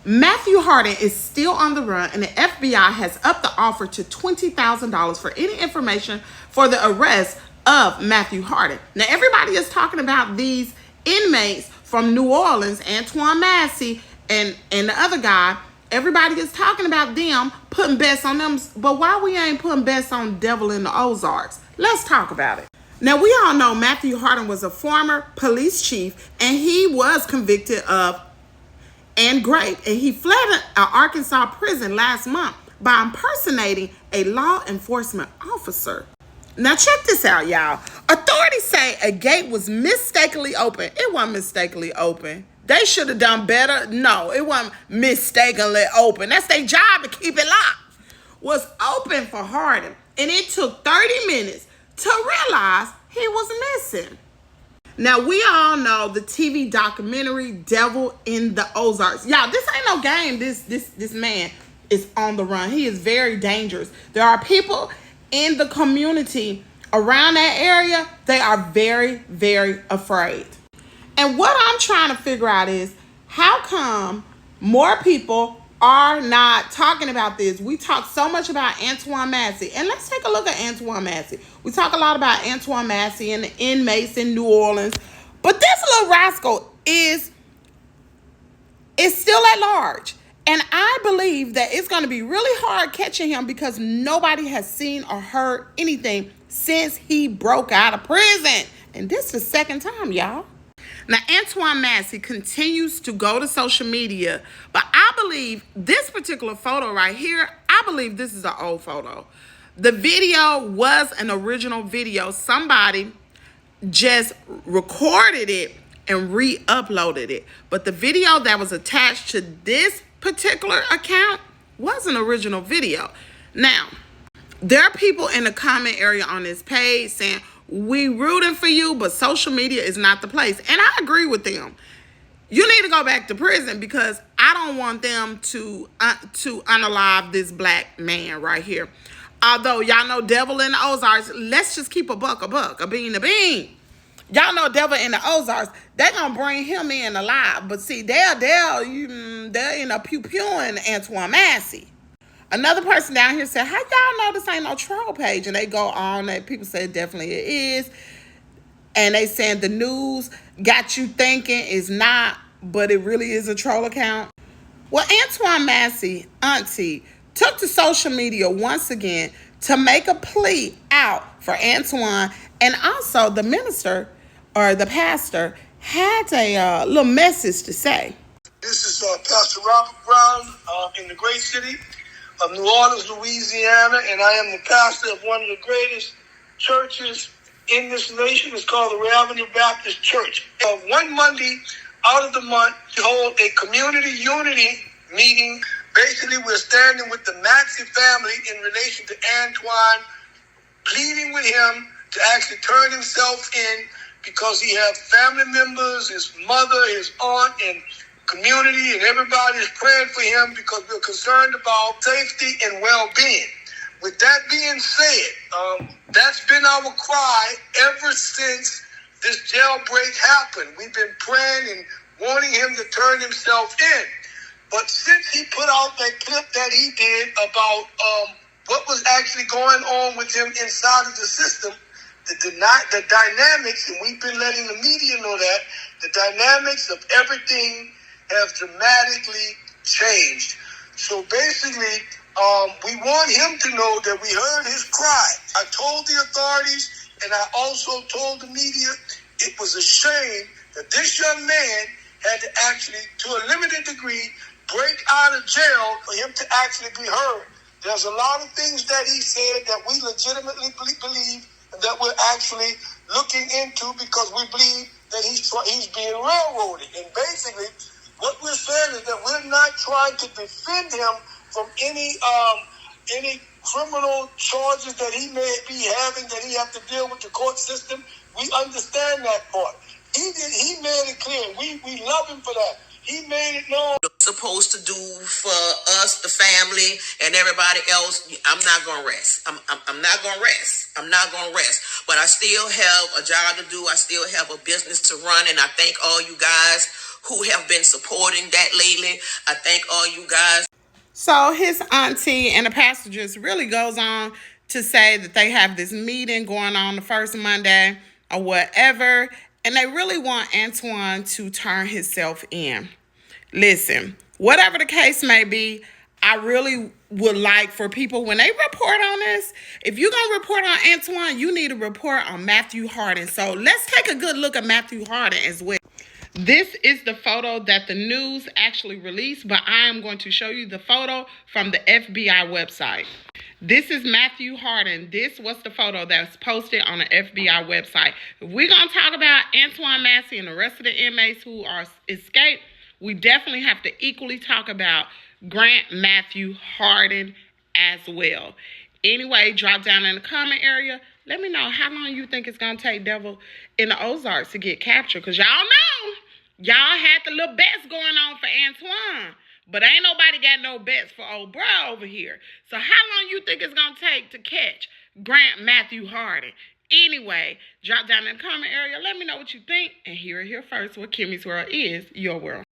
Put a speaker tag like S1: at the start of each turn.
S1: Matthew Harden is still on the run, and the FBI has upped the offer to $20,000 for any information for the arrest of Matthew Harden. Now, everybody is talking about these inmates from New Orleans, Antoine Massey, and the other guy. Everybody is talking about them, putting bets on them. But why we ain't putting bets on Devil in the Ozarks? Let's talk about it. Now, we all know Matthew Harden was a former police chief, and he was convicted of rape, and he fled an Arkansas prison last month by impersonating a law enforcement officer. Now check this out, y'all. Authorities say a gate was mistakenly open. It wasn't mistakenly open. They should have done better. No, it wasn't mistakenly open. That's their job, to keep it locked. Was open for Harden, and it took 30 minutes to realize he was missing. Now, we all know the TV documentary Devil in the Ozarks. Y'all, this ain't no game. This man is on the run. He is very dangerous. There are people in the community around that area. They are very, very afraid. And what I'm trying to figure out is, how come more people are not talking about this? We talk so much about Antoine Massey, and let's take a look at Antoine Massey. We talk a lot about Antoine Massey and the inmates in New Orleans, but this little rascal is still at large, and I believe that it's going to be really hard catching him because nobody has seen or heard anything since he broke out of prison, and this is the second time, y'all. Now, Antoine Massey continues to go to social media, but I believe this particular photo right here, I believe this is an old photo. The video was an original video. Somebody just recorded it and re-uploaded it. But the video that was attached to this particular account was an original video. Now, there are people in the comment area on this page saying, we rooting for you, but social media is not the place. And I agree with them. You need to go back to prison, because I don't want them to unalive this black man right here. Although y'all know Devil in the Ozarks, let's just keep a buck, a bean, a bean. Y'all know Devil in the Ozarks, they're going to bring him in alive. But see, they're in a pew-pewing Antoine Massey. Another person down here said, how y'all know this ain't no troll page? And they go on, and people say definitely it is. And they saying the news got you thinking it's not, but it really is a troll account. Well, Antoine Massey, auntie, took to social media once again to make a plea out for Antoine. And also the minister, or the pastor, had a little message to say.
S2: This is Pastor Robert Brown in the great city of New Orleans, Louisiana, and I am the pastor of one of the greatest churches in this nation. It's called the Ray Avenue Baptist Church. One Monday out of the month, we hold a community unity meeting. Basically, we're standing with the Massey family in relation to Antoine, pleading with him to actually turn himself in, because he has family members, his mother, his aunt, and community, and everybody is praying for him because we're concerned about safety and well-being. With that being said, that's been our cry ever since this jailbreak happened. We've been praying and wanting him to turn himself in. But since he put out that clip that he did about what was actually going on with him inside of the system, the dynamics, and we've been letting the media know that, the dynamics of everything have dramatically changed. So basically, we want him to know that we heard his cry. I told the authorities, and I also told the media, it was a shame that this young man had to actually, to a limited degree, break out of jail for him to actually be heard. There's a lot of things that he said that we legitimately believe and that we're actually looking into, because we believe that he's being railroaded. And basically, what we're saying is that we're not trying to defend him from any criminal charges that he may be having, that he have to deal with the court system. We understand that part. He made it clear. We love him for that. He made it known.
S3: Supposed to do for us, the family, and everybody else. I'm not gonna rest. I'm not gonna rest. I'm not gonna rest. But I still have a job to do. I still have a business to run, and I thank all you guys who have been supporting that lately. I thank all you guys.
S1: So his auntie and the pastor just really goes on to say that they have this meeting going on the first Monday or whatever, and they really want Antoine to turn himself in. Listen, whatever the case may be, I really would like for people, when they report on this, if you're going to report on Antoine, you need to report on Matthew Harden. So let's take a good look at Matthew Harden as well. This is the photo that the news actually released, but I am going to show you the photo from the FBI website. This is Matthew Harden. This was the photo that was posted on the FBI website. If we're going to talk about Antoine Massey and the rest of the inmates who are escaped, we definitely have to equally talk about Grant Matthew Harden as well. Anyway, drop down in the comment area. Let me know how long you think it's going to take Devil in the Ozarks to get captured. Because y'all know, y'all had the little bets going on for Antoine. But ain't nobody got no bets for old bro over here. So how long you think it's going to take to catch Grant Matthew Harden? Anyway, drop down in the comment area. Let me know what you think. And here first, what Kimmy's World is your world.